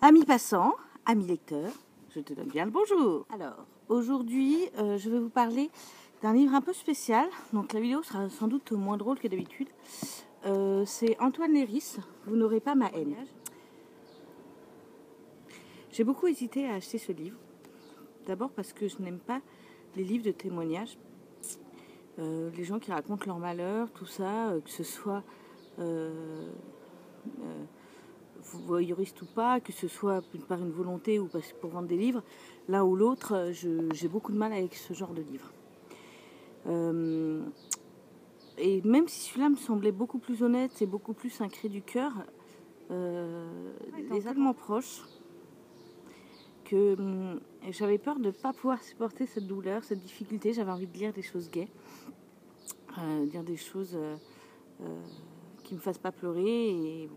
Amis passants, amis lecteurs, je te donne bien le bonjour. Alors, aujourd'hui, je vais vous parler d'un livre un peu spécial. Donc la vidéo sera sans doute moins drôle que d'habitude. C'est Antoine Léris, Vous n'aurez pas ma haine. J'ai beaucoup hésité à acheter ce livre. D'abord parce que je n'aime pas les livres de témoignages. Les gens qui racontent leur malheur, tout ça, que ce soit voyeuriste ou pas, que ce soit par une volonté ou pour vendre des livres, l'un ou l'autre, j'ai beaucoup de mal avec ce genre de livre. Et même si celui-là me semblait beaucoup plus honnête et beaucoup plus un cri du cœur, les Allemands proches, que j'avais peur de ne pas pouvoir supporter cette douleur, cette difficulté. J'avais envie de lire des choses gaies, dire des choses qui ne me fassent pas pleurer. Et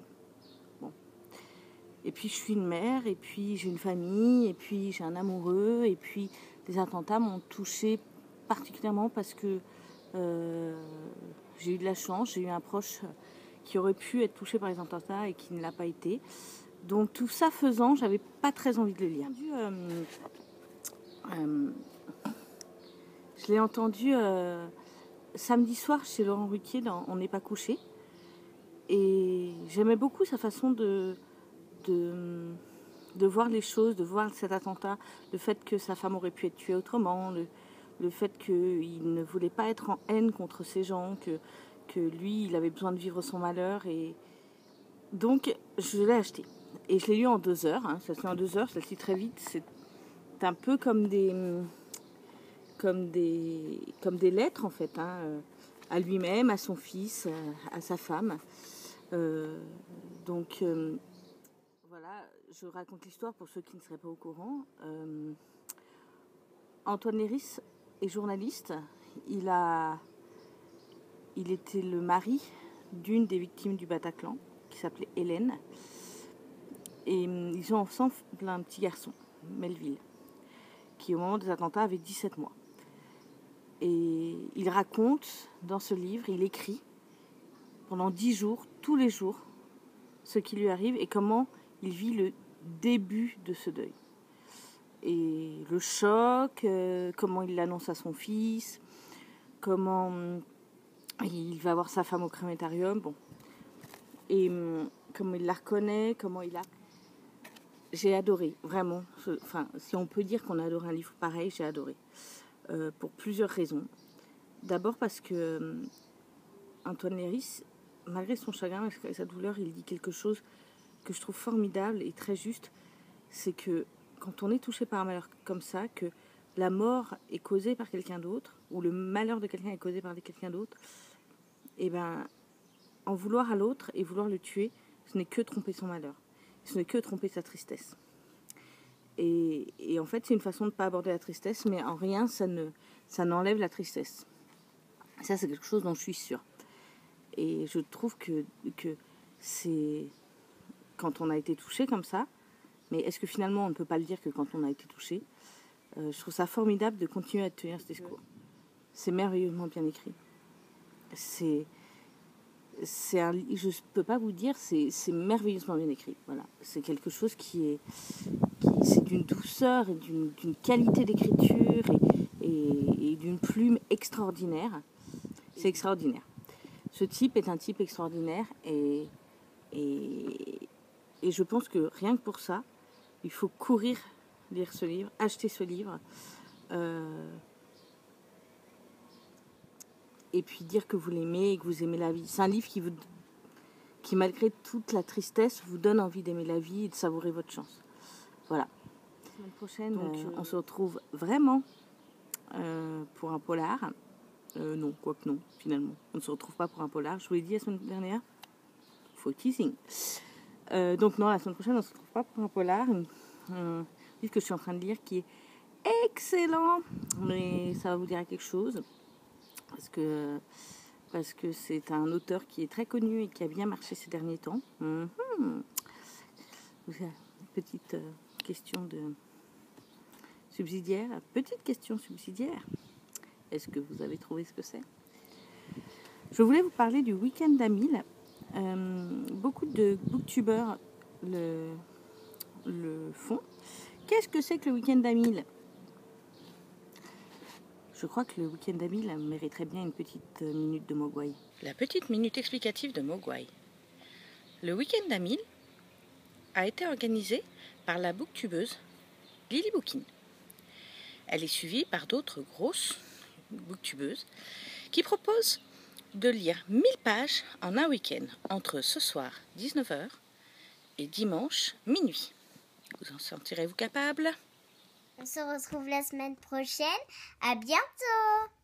bon. Et puis je suis une mère, et puis j'ai une famille, et puis j'ai un amoureux, et puis les attentats m'ont touchée particulièrement parce que j'ai eu de la chance, j'ai eu un proche qui aurait pu être touché par les attentats et qui ne l'a pas été. Donc tout ça faisant, j'avais pas très envie de le lire. Je l'ai entendu samedi soir chez Laurent Ruquier dans On n'est pas couché. Et j'aimais beaucoup sa façon de voir les choses, de voir cet attentat, le fait que sa femme aurait pu être tuée autrement, le fait qu'il ne voulait pas être en haine contre ces gens, que lui, il avait besoin de vivre son malheur. Et donc, je l'ai acheté. Et je l'ai lu en 2 heures. Hein. Ça se lit en 2 heures, ça se lit très vite. C'est un peu comme des lettres, en fait, hein, à lui-même, à son fils, à sa femme. Donc, voilà, je raconte l'histoire pour ceux qui ne seraient pas au courant. Antoine Léris est journaliste. Il était le mari d'une des victimes du Bataclan, qui s'appelait Hélène. Et ils ont ensemble un petit garçon, Melville, qui au moment des attentats avait 17 mois. Et il raconte dans ce livre, il écrit pendant 10 jours, tous les jours, ce qui lui arrive et comment il vit le début de ce deuil. Et le choc, comment il l'annonce à son fils, comment il va voir sa femme au crématorium, bon. Et comment il la reconnaît, comment il a... J'ai adoré, vraiment. Enfin, si on peut dire qu'on a adoré un livre pareil, j'ai adoré. Pour plusieurs raisons. D'abord parce que Antoine Léris, malgré son chagrin, malgré sa douleur, il dit quelque chose que je trouve formidable et très juste. C'est que quand on est touché par un malheur comme ça, que la mort est causée par quelqu'un d'autre, ou le malheur de quelqu'un est causé par quelqu'un d'autre, et ben, en vouloir à l'autre et vouloir le tuer, ce n'est que tromper son malheur. Ce n'est que tromper sa tristesse. Et en fait, c'est une façon de ne pas aborder la tristesse, mais en rien, ça n'enlève la tristesse. Ça, c'est quelque chose dont je suis sûre. Et je trouve que c'est... Quand on a été touché comme ça, mais est-ce que finalement, on ne peut pas le dire que quand on a été touché, je trouve ça formidable de continuer à tenir ce discours. C'est merveilleusement bien écrit. Je ne peux pas vous dire, c'est merveilleusement bien écrit. Voilà. C'est quelque chose c'est d'une douceur et d'une qualité d'écriture et d'une plume extraordinaire. C'est extraordinaire. Ce type est un type extraordinaire et je pense que rien que pour ça, il faut courir lire ce livre, acheter ce livre. Et puis dire que vous l'aimez et que vous aimez la vie. C'est un livre qui malgré toute la tristesse, vous donne envie d'aimer la vie et de savourer votre chance. Voilà. La semaine prochaine, on se retrouve vraiment pour un polar. Non, quoique non, finalement. On ne se retrouve pas pour un polar. Je vous l'ai dit la semaine dernière. Faut teasing. Donc non, la semaine prochaine, on ne se retrouve pas pour un polar. Un livre que je suis en train de lire qui est excellent. Mais ça va vous dire quelque chose. Parce que c'est un auteur qui est très connu et qui a bien marché ces derniers temps. Petite question subsidiaire. Petite question subsidiaire. Est-ce que vous avez trouvé ce que c'est ? Je voulais vous parler du week-end d'Amil. Beaucoup de booktubeurs le font. Qu'est-ce que c'est que le week-end d'Amil? Je crois que le week-end d'Amil mériterait bien une petite minute de Mogwai. La petite minute explicative de Mogwai. Le week-end d'Amil a été organisé par la booktubeuse Lily Bookin. Elle est suivie par d'autres grosses booktubeuses qui proposent de lire 1000 pages en un week-end entre ce soir 19h et dimanche minuit. Vous en sentirez-vous capable? On se retrouve la semaine prochaine. À bientôt!